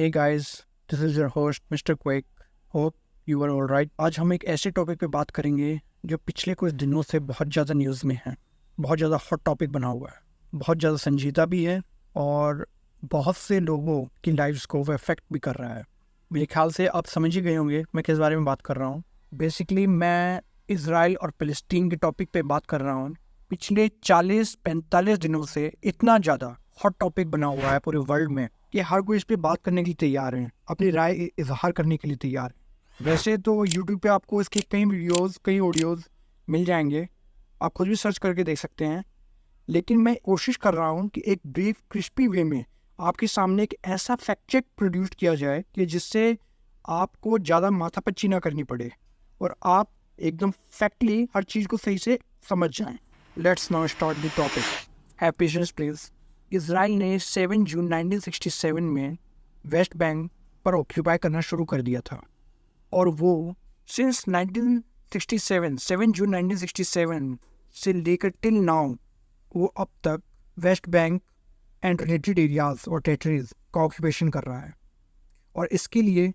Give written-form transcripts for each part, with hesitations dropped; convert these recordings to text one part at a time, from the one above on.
Hey guys, this is your host Mr. Quake. Hope you are all right. आज हम एक ऐसे topic पे बात करेंगे जो पिछले कुछ दिनों से बहुत ज़्यादा न्यूज़ में है, बहुत ज़्यादा हॉट टॉपिक बना हुआ है, बहुत ज़्यादा संजीदा भी है और बहुत से लोगों की लाइफ्स को वो अफेक्ट भी कर रहा है। मेरे ख्याल से आप समझ ही गए होंगे मैं किस बारे में बात कर रहा हूँ। बेसिकली मैं इज़राइल और फ़लस्तीन के टॉपिक पे बात कर रहा हूँ। पिछले 40-45 दिनों से इतना ज़्यादा हॉट टॉपिक बना हुआ है पूरे वर्ल्ड में कि हर कोई इस पे बात करने के लिए तैयार है, अपनी राय इजहार करने के लिए तैयार है। वैसे तो यूट्यूब पे आपको इसके कई वीडियोस, कई ऑडियोज़ मिल जाएंगे, आप खुद भी सर्च करके देख सकते हैं। लेकिन मैं कोशिश कर रहा हूँ कि एक ब्रीफ क्रिस्पी वे में आपके सामने एक ऐसा फैक्ट चेक प्रोड्यूस किया जाए कि जिससे आपको ज़्यादा माथापच्ची ना करनी पड़े और आप एकदम फैक्टली हर चीज़ को सही से समझ जाएं। Let's now start the topic. Have patience please. Israel ने 7 जून 1967 में वेस्ट बैंक पर ऑक्यूपाई करना शुरू कर दिया था और वो सिंस 7 जून 1967 से लेकर टिल नाउ वो अब तक West Bank and related areas और टेरिटरीज का ऑक्यूपेशन कर रहा है। और इसके लिए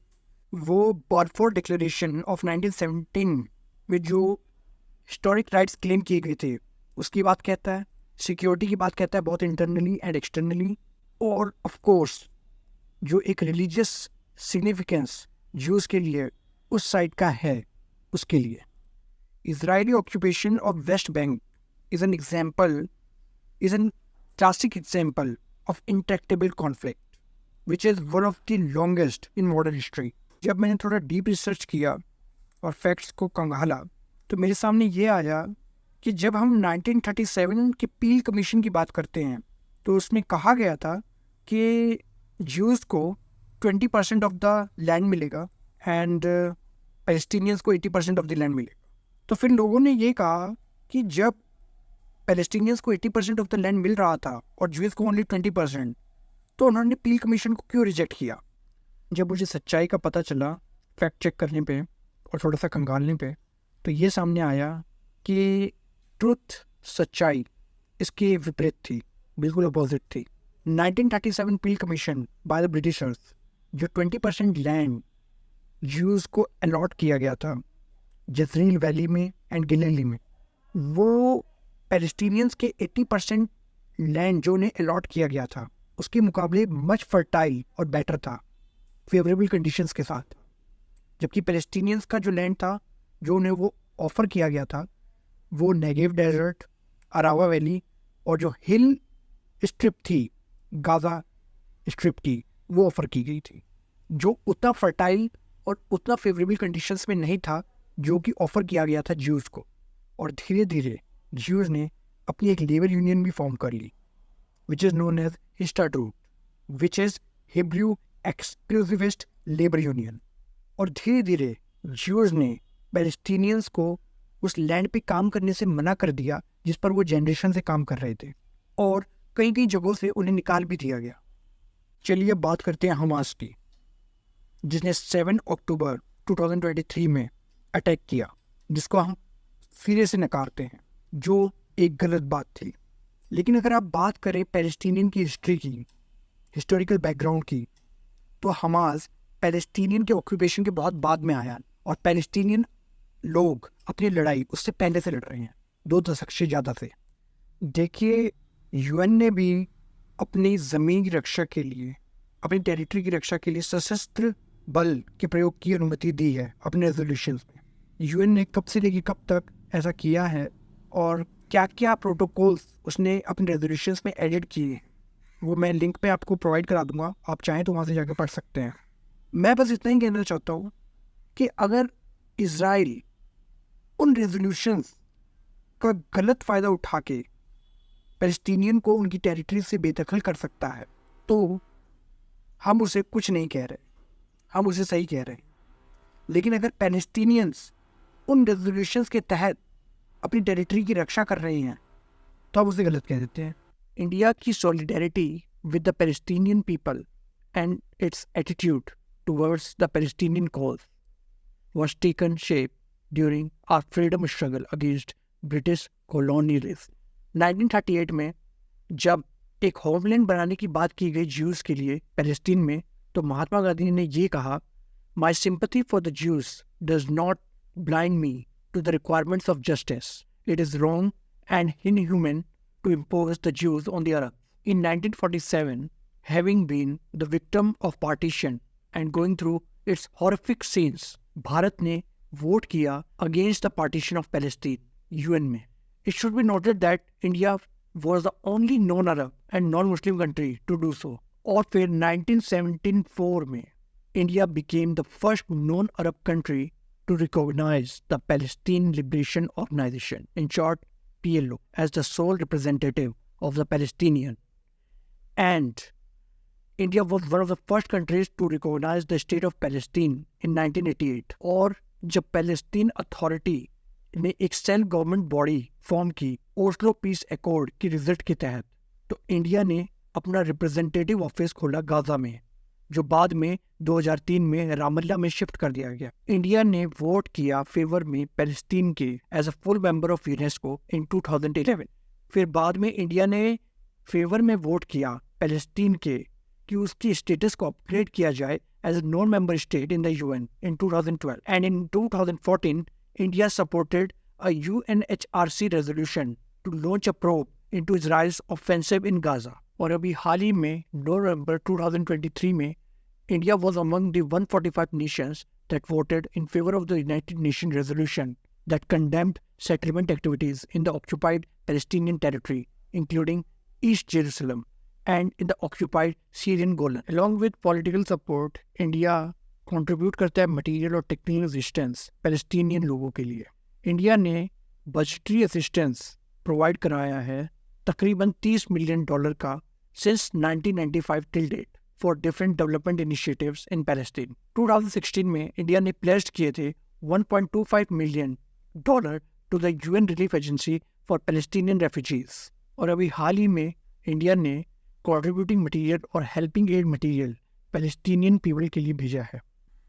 वो बॉल्फोर डिक्लेरेशन ऑफ 1917 में जो हिस्टोरिक राइट्स क्लेम किए गए थे उसकी बात कहता है, सिक्योरिटी की बात कहता है बहुत इंटरनली एंड एक्सटर्नली, और ऑफ कोर्स जो एक रिलीजियस सिग्निफिकेंस ज्यूज़ के लिए उस साइड का है उसके लिए। Israeli occupation of West Bank is an classic example of intractable conflict which is one of the longest in modern history. जब मैंने थोड़ा डीप रिसर्च किया और फैक्ट्स को कंगाला तो मेरे सामने ये आया कि जब हम 1937 के पील कमीशन की बात करते हैं तो उसमें कहा गया था कि ज्यूज़ को 20% ऑफ द लैंड मिलेगा एंड पैलेस्टीनियंस को 80% ऑफ द लैंड मिलेगा। तो फिर लोगों ने ये कहा कि जब पैलेस्टीनियंस को 80% ऑफ द लैंड मिल रहा था और ज्यूज़ को ओनली 20%, तो उन्होंने पील कमीशन को क्यों रिजेक्ट किया। जब मुझे सच्चाई का पता चला फैक्ट चेक करने पे और थोड़ा सा कंगालने पे, तो ये सामने आया कि ट्रुथ, सच्चाई इसके विपरीत थी, बिल्कुल अपोजिट थी। 1937 पील कमीशन बाय द ब्रिटिशर्स, जो 20% लैंड ज्यूज़ को अलॉट किया गया था जजरील वैली में एंड गिलेली में, वो पैलेस्टीनियंस के 80% लैंड जो उन्हें अलॉट किया गया था उसके मुकाबले मच फर्टाइल और बेटर था, फेवरेबल कंडीशंस के साथ। जबकि पैलेस्टीनियंस का जो लैंड था जो उन्हें वो ऑफ़र किया गया था वो नेगेव डेजर्ट, अरावा वैली और जो हिल स्ट्रिप थी, गाज़ा स्ट्रिप की, वो ऑफ़र की गई थी, जो उतना फर्टाइल और उतना फेवरेबल कंडीशंस में नहीं था जो कि ऑफ़र किया गया था ज्यूज़ को। और धीरे धीरे ज्यूज़ ने अपनी एक लेबर यूनियन भी फॉर्म कर ली which is known as Histadrut, which is Hebrew exclusivist labour union. और धीरे धीरे ज्यूज़ ने पैलेस्टीनियंस को उस लैंड पे काम करने से मना कर दिया जिस पर वो जनरेशन से काम कर रहे थे, और कई कई जगहों से उन्हें निकाल भी दिया गया। चलिए अब बात करते हैं हमास की, जिसने 7 अक्टूबर 2023 में अटैक किया, जिसको हम सिरे से नकारते हैं, जो एक गलत बात थी। लेकिन अगर आप बात करें पैलेस्टीनियन की हिस्ट्री की, हिस्टोरिकल बैकग्राउंड की, तो हमास पैलेस्टीनियन के ऑक्यूपेशन के बहुत बाद में आया और पैलेस्टीनियन लोग अपनी लड़ाई उससे पहले से लड़ रहे हैं, 2 दशक से ज़्यादा से। देखिए, यूएन ने भी अपनी ज़मीन की रक्षा के लिए, अपनी टेरिटरी की रक्षा के लिए सशस्त्र बल के प्रयोग की अनुमति दी है अपने रेजोल्यूशंस में। यूएन ने कब से लेकर कब तक ऐसा किया है और क्या क्या प्रोटोकॉल्स उसने अपने रेजोल्यूशंस में एडिट किए हैं, वो मैं लिंक पे आपको प्रोवाइड करा दूंगा, आप चाहें तो वहाँ से जाकर पढ़ सकते हैं। मैं बस इतना ही कहना चाहता हूँ कि अगर इज़राइल उन रेजोल्यूशंस का गलत फ़ायदा उठा के पैलेस्टीनियन को उनकी टेरिटरी से बेदखल कर सकता है तो हम उसे कुछ नहीं कह रहे, हम उसे सही कह रहे हैं। लेकिन अगर पैलेस्टीनियंस उन रेजोल्यूशंस के तहत अपनी टेरिटरी की रक्षा कर रहे हैं तो हम उसे गलत कह देते हैं। इंडिया की solidarity with the Palestinian people and it's attitude towards the Palestinian cause was taken shape during our freedom struggle against British colonialism. 1938 में जब एक होमलैंड बनाने की बात की गई ज्यूज़ के लिए पैलेस्टीन में, तो महात्मा गांधी ने ये कहा, my sympathy for the Jews does not blind me to the requirements of justice. It is wrong and inhuman to impose the Jews on the Arabs. In 1947, having been the victim of partition and going through its horrific scenes, Bharat ने vote किया against the partition of Palestine, UN में. It should be noted that India was the only non-Arab and non-Muslim country to do so. और फिर 1974 में India became the first non-Arab country to recognize the Palestine Liberation Organization, in short, PLO, as the sole representative of the Palestinian. And India was one of the first countries to recognize the state of Palestine in 1988. और जब Palestine authority ने एक self government body form की Oslo piece accord की result के तहत, तो India ने अपना रिप्रेजेंटेटिव ऑफिस खोला गाजा में, जो बाद में 2003 में रामल्ला में शिफ्ट कर दिया गया. इंडिया ने वोट किया फेवर में पैलेस्टीन के as a full member of UNESCO in 2011. फिर बाद में इंडिया ने फेवर में वोट किया पैलेस्टीन के कि उसकी स्टेटस को अपग्रेड किया जाए as a non member state in the UN in 2012. And in 2014 India supported a UNHRC resolution to launch a probe into Israel's offensive in Gaza. और अभी हाल ही में नवंबर 2023 में India was among the 145 nations that voted in favor of the United Nations resolution that condemned settlement activities in the occupied Palestinian territory, including East Jerusalem and in the occupied Syrian Golan. Along with political support, India contribute करता है material और technical assistance Palestinian लोगों के लिए. India ने budgetary assistance provide कराया है तकरीबन $30 million का since 1995 till date for different development initiatives in Palestine. 2016 में इंडिया ने pledged किए थे $1.25 million to the UN Relief Agency for Palestinian refugees. और अभी हाल ही में इंडिया ने contributing material और helping aid material Palestinian people के लिए भेजा है.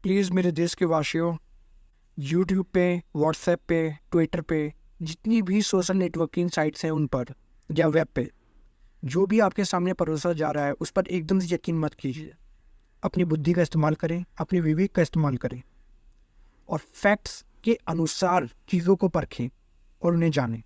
प्लीज़ मेरे देश के वासियों, YouTube पे, WhatsApp पे, Twitter पे, जितनी भी सोशल नेटवर्किंग साइट्स हैं उन पर या वेब पे जो भी आपके सामने परोसा जा रहा है उस पर एकदम से यकीन मत कीजिए. अपनी बुद्धि का इस्तेमाल करें, अपने विवेक का इस्तेमाल करें और फैक्ट्स के अनुसार चीज़ों को परखें और उन्हें जानें.